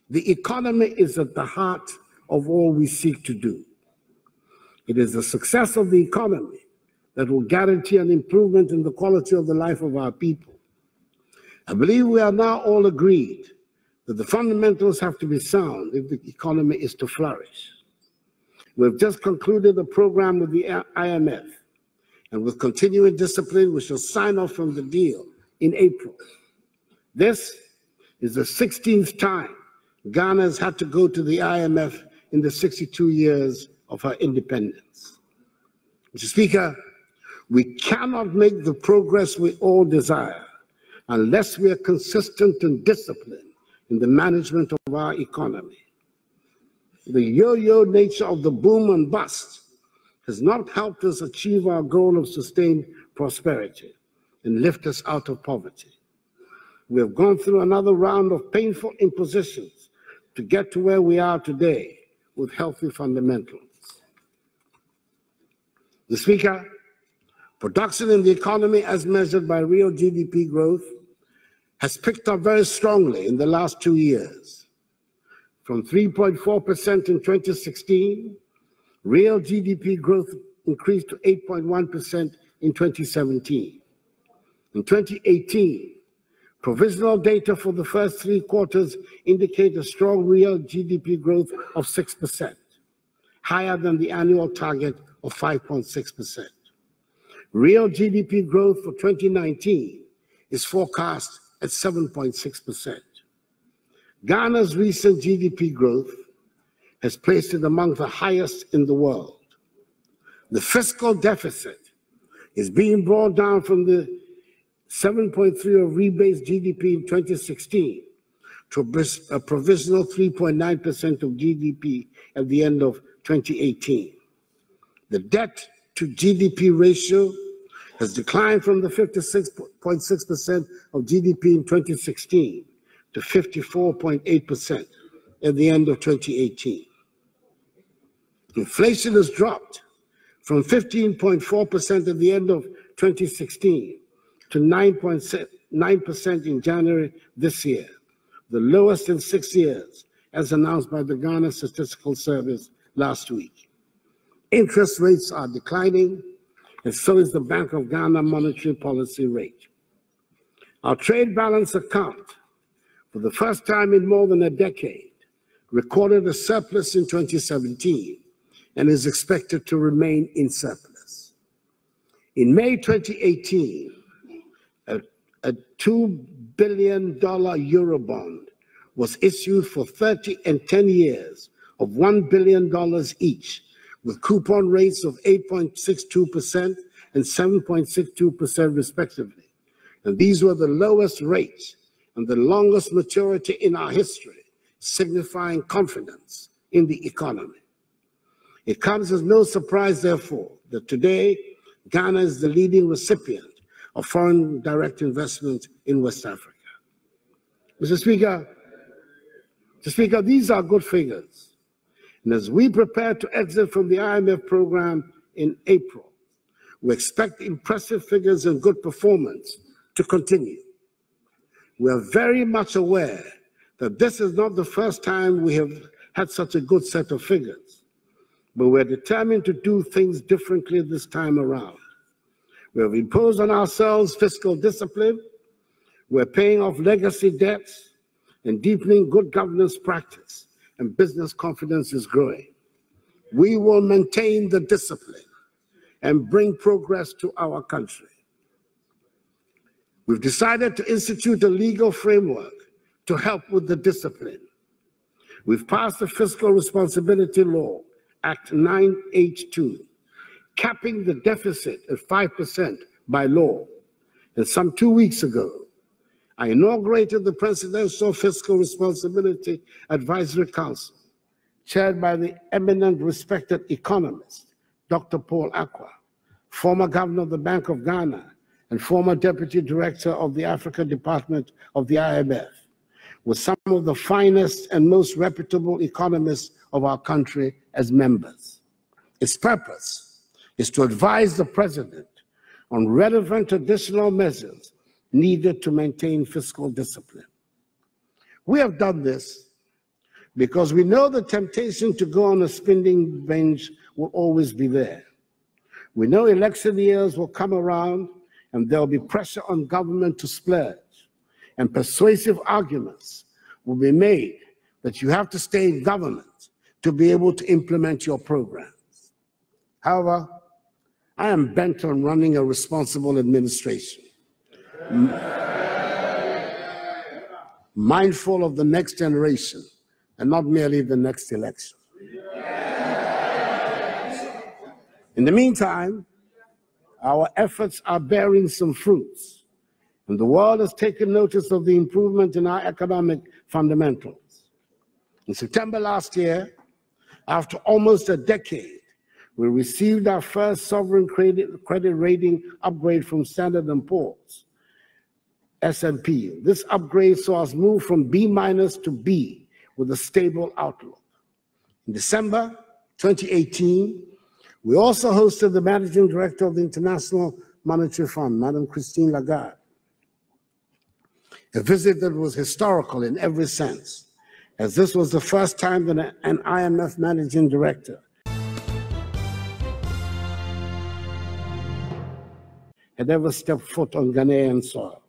The economy is at the heart of all we seek to do. It is the success of the economy that will guarantee an improvement in the quality of the life of our people. I believe we are now all agreed that the fundamentals have to be sound if the economy is to flourish. We've just concluded a program with the IMF, and with continuing discipline, we shall sign off from the deal in April. This is the 16th time Ghana has had to go to the IMF in the 62 years of our independence. Mr. Speaker, we cannot make the progress we all desire unless we are consistent and disciplined in the management of our economy. The yo-yo nature of the boom and bust has not helped us achieve our goal of sustained prosperity and lift us out of poverty. We have gone through another round of painful impositions to get to where we are today with healthy fundamentals. The Speaker, production in the economy as measured by real GDP growth has picked up very strongly in the last 2 years. From 3.4% in 2016, real GDP growth increased to 8.1% in 2017. In 2018, provisional data for the first 3 quarters indicate a strong real GDP growth of 6%, higher than the annual target of 5.6%. Real GDP growth for 2019 is forecast at 7.6%. Ghana's recent GDP growth has placed it among the highest in the world. The fiscal deficit is being brought down from the 7.3 of rebased GDP in 2016 to a provisional 3.9% of GDP at the end of 2018. The debt to GDP ratio has declined from the 56.6% of GDP in 2016 to 54.8% at the end of 2018. Inflation has dropped from 15.4% at the end of 2016 to 9% in January this year, the lowest in 6 years, as announced by the Ghana Statistical Service last week. Interest rates are declining, and so is the Bank of Ghana monetary policy rate. Our trade balance account, for the first time in more than a decade, recorded a surplus in 2017 and is expected to remain in surplus. In May 2018, a $2 billion Eurobond was issued for 30 and 10 years of $1 billion each, with coupon rates of 8.62% and 7.62% respectively. And these were the lowest rates and the longest maturity in our history, signifying confidence in the economy. It comes as no surprise, therefore, that today Ghana is the leading recipient of foreign direct investment in West Africa. Mr. Speaker, these are good figures. And as we prepare to exit from the IMF program in April, we expect impressive figures and good performance to continue. We are very much aware that this is not the first time we have had such a good set of figures, but we're determined to do things differently this time around. We have imposed on ourselves fiscal discipline, we're paying off legacy debts, and deepening good governance practice, and business confidence is growing. We will maintain the discipline and bring progress to our country. We've decided to institute a legal framework to help with the discipline. We've passed the Fiscal Responsibility Law, Act 982, capping the deficit at 5% by law. And some 2 weeks ago, I inaugurated the Presidential Fiscal Responsibility Advisory Council, chaired by the eminent respected economist, Dr. Paul Akwa, former governor of the Bank of Ghana and former deputy director of the Africa Department of the IMF, with some of the finest and most reputable economists of our country as members. Its purpose is to advise the President on relevant additional measures needed to maintain fiscal discipline. We have done this because we know the temptation to go on a spending binge will always be there. We know election years will come around and there'll be pressure on government to splurge, and persuasive arguments will be made that you have to stay in government to be able to implement your programs. However, I am bent on running a responsible administration, mindful of the next generation and not merely the next election. In the meantime, our efforts are bearing some fruits, and the world has taken notice of the improvement in our economic fundamentals. In September last year, after almost a decade, we received our first sovereign credit rating upgrade from Standard & Poor's, S&P. This upgrade saw us move from B- to B with a stable outlook. In December 2018, we also hosted the Managing Director of the International Monetary Fund, Madam Christine Lagarde, a visit that was historical in every sense, as this was the first time that an IMF Managing Director had ever stepped foot on Ghanaian soil.